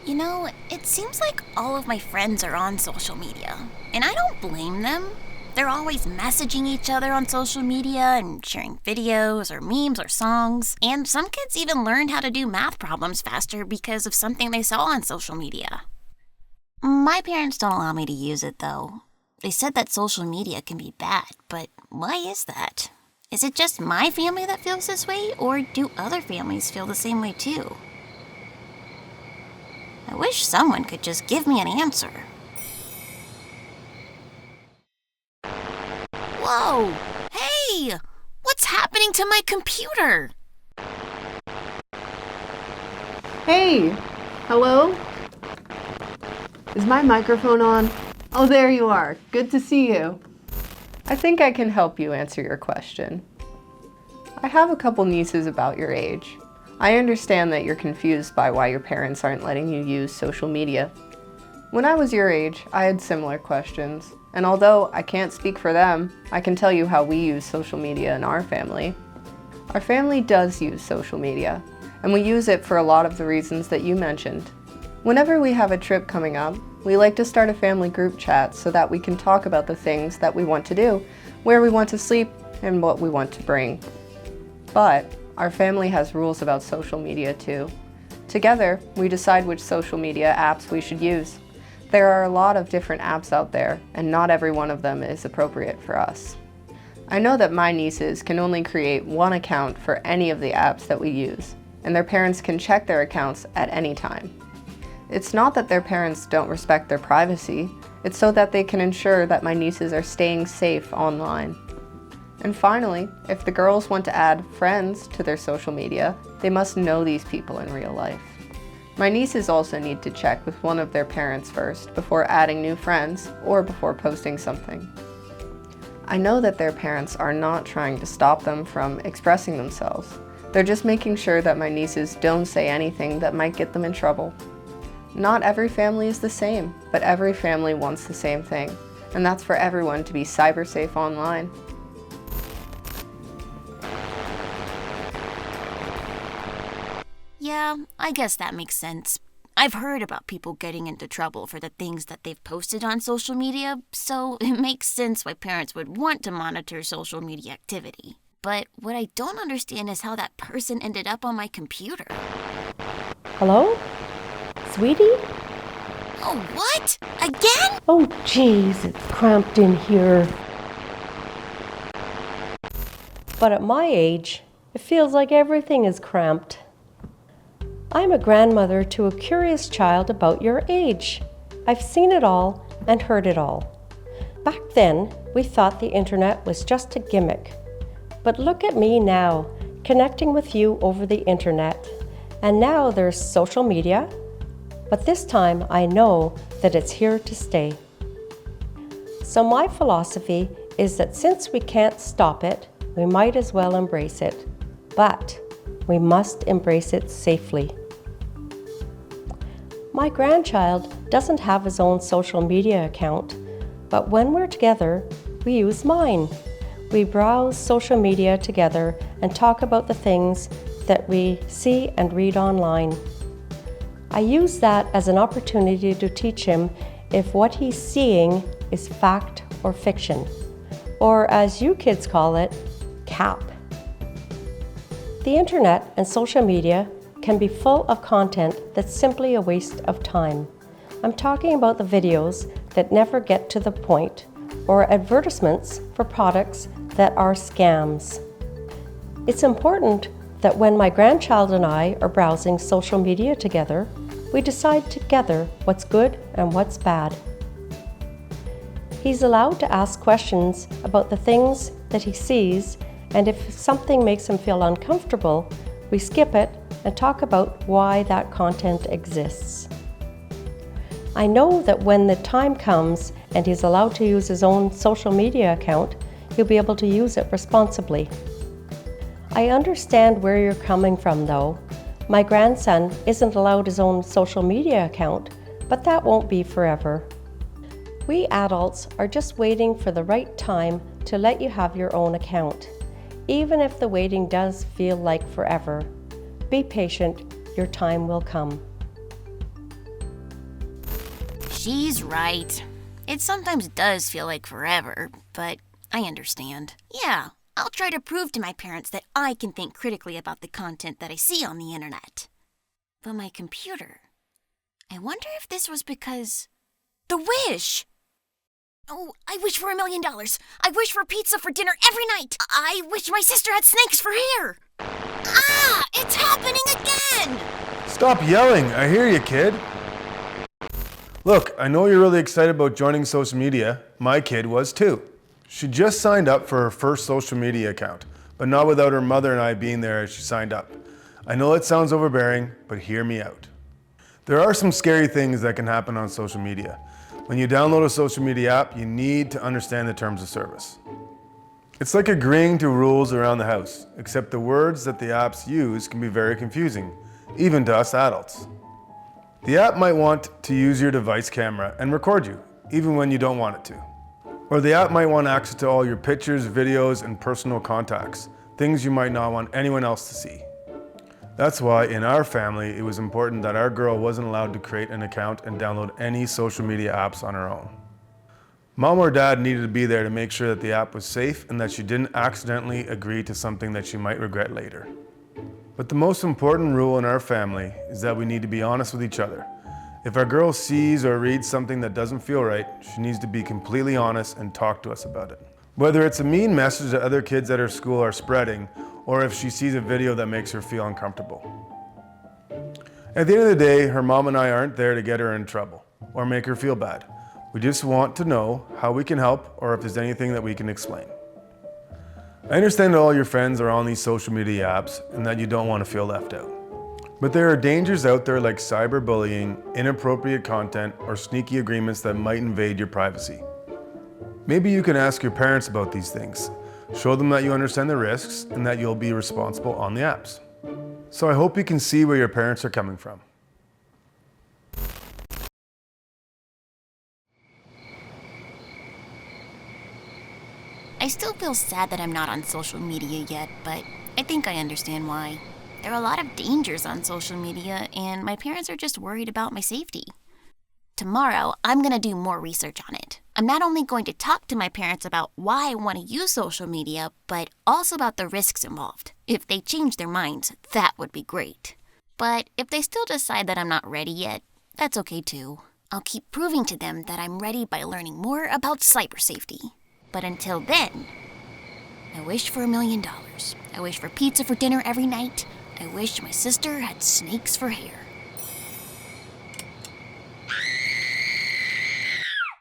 You know, it seems like all of my friends are on social media, and I don't blame them. They're always messaging each other on social media and sharing videos or memes or songs. And some kids even learned how to do math problems faster because of something they saw on social media. My parents don't allow me to use it, though. They said that social media can be bad, but why is that? Is it just my family that feels this way, or do other families feel the same way too? I wish someone could just give me an answer. Whoa! Hey! What's happening to my computer? Hey! Hello? Is my microphone on? Oh, there you are. Good to see you. I think I can help you answer your question. I have a couple nieces about your age. I understand that you're confused by why your parents aren't letting you use social media. When I was your age, I had similar questions, and although I can't speak for them, I can tell you how we use social media in our family. Our family does use social media, and we use it for a lot of the reasons that you mentioned. Whenever we have a trip coming up, we like to start a family group chat so that we can talk about the things that we want to do, where we want to sleep, and what we want to bring. But our family has rules about social media too. Together, we decide which social media apps we should use. There are a lot of different apps out there, and not every one of them is appropriate for us. I know that my nieces can only create one account for any of the apps that we use, and their parents can check their accounts at any time. It's not that their parents don't respect their privacy, it's so that they can ensure that my nieces are staying safe online. And finally, if the girls want to add friends to their social media, they must know these people in real life. My nieces also need to check with one of their parents first before adding new friends or before posting something. I know that their parents are not trying to stop them from expressing themselves. They're just making sure that my nieces don't say anything that might get them in trouble. Not every family is the same, but every family wants the same thing, and that's for everyone to be cyber safe online. Yeah, I guess that makes sense. I've heard about people getting into trouble for the things that they've posted on social media, so it makes sense why parents would want to monitor social media activity. But what I don't understand is how that person ended up on my computer. Hello? Sweetie? Oh, what? Again? Oh, jeez, it's cramped in here. But at my age, it feels like everything is cramped. I'm a grandmother to a curious child about your age. I've seen it all and heard it all. Back then, we thought the internet was just a gimmick. But look at me now, connecting with you over the internet. And now there's social media. But this time I know that it's here to stay. So my philosophy is that since we can't stop it, we might as well embrace it. But we must embrace it safely. My grandchild doesn't have his own social media account, but when we're together, we use mine. We browse social media together and talk about the things that we see and read online. I use that as an opportunity to teach him if what he's seeing is fact or fiction, or as you kids call it, cap. The internet and social media can be full of content that's simply a waste of time. I'm talking about the videos that never get to the point, or advertisements for products that are scams. It's important that when my grandchild and I are browsing social media together, we decide together what's good and what's bad. He's allowed to ask questions about the things that he sees, and if something makes him feel uncomfortable, we skip it and talk about why that content exists. I know that when the time comes and he's allowed to use his own social media account, he'll be able to use it responsibly. I understand where you're coming from though. My grandson isn't allowed his own social media account, but that won't be forever. We adults are just waiting for the right time to let you have your own account. Even if the waiting does feel like forever, be patient, your time will come. She's right. It sometimes does feel like forever, but I understand. Yeah, I'll try to prove to my parents that I can think critically about the content that I see on the internet. But my computer, I wonder if this was because... The wish! Oh, I wish for $1 million. I wish for pizza for dinner every night. I wish my sister had snakes for hair. Ah, it's happening again! Stop yelling, I hear you, kid. Look, I know you're really excited about joining social media. My kid was too. She just signed up for her first social media account, but not without her mother and I being there as she signed up. I know it sounds overbearing, but hear me out. There are some scary things that can happen on social media. When you download a social media app, you need to understand the terms of service. It's like agreeing to rules around the house, except the words that the apps use can be very confusing, even to us adults. The app might want to use your device camera and record you, even when you don't want it to. Or the app might want access to all your pictures, videos, and personal contacts, things you might not want anyone else to see. That's why in our family, it was important that our girl wasn't allowed to create an account and download any social media apps on her own. Mom or dad needed to be there to make sure that the app was safe and that she didn't accidentally agree to something that she might regret later. But the most important rule in our family is that we need to be honest with each other. If our girl sees or reads something that doesn't feel right, she needs to be completely honest and talk to us about it. Whether it's a mean message that other kids at her school are spreading, or if she sees a video that makes her feel uncomfortable. At the end of the day, her mom and I aren't there to get her in trouble or make her feel bad. We just want to know how we can help or if there's anything that we can explain. I understand that all your friends are on these social media apps and that you don't want to feel left out. But there are dangers out there like cyberbullying, inappropriate content, or sneaky agreements that might invade your privacy. Maybe you can ask your parents about these things. Show them that you understand the risks and that you'll be responsible on the apps. So I hope you can see where your parents are coming from. I still feel sad that I'm not on social media yet, but I think I understand why. There are a lot of dangers on social media, and my parents are just worried about my safety. Tomorrow, I'm going to do more research on it. I'm not only going to talk to my parents about why I want to use social media, but also about the risks involved. If they change their minds, that would be great. But if they still decide that I'm not ready yet, that's okay too. I'll keep proving to them that I'm ready by learning more about cyber safety. But until then, I wish for $1 million. I wish for pizza for dinner every night. I wish my sister had snakes for hair.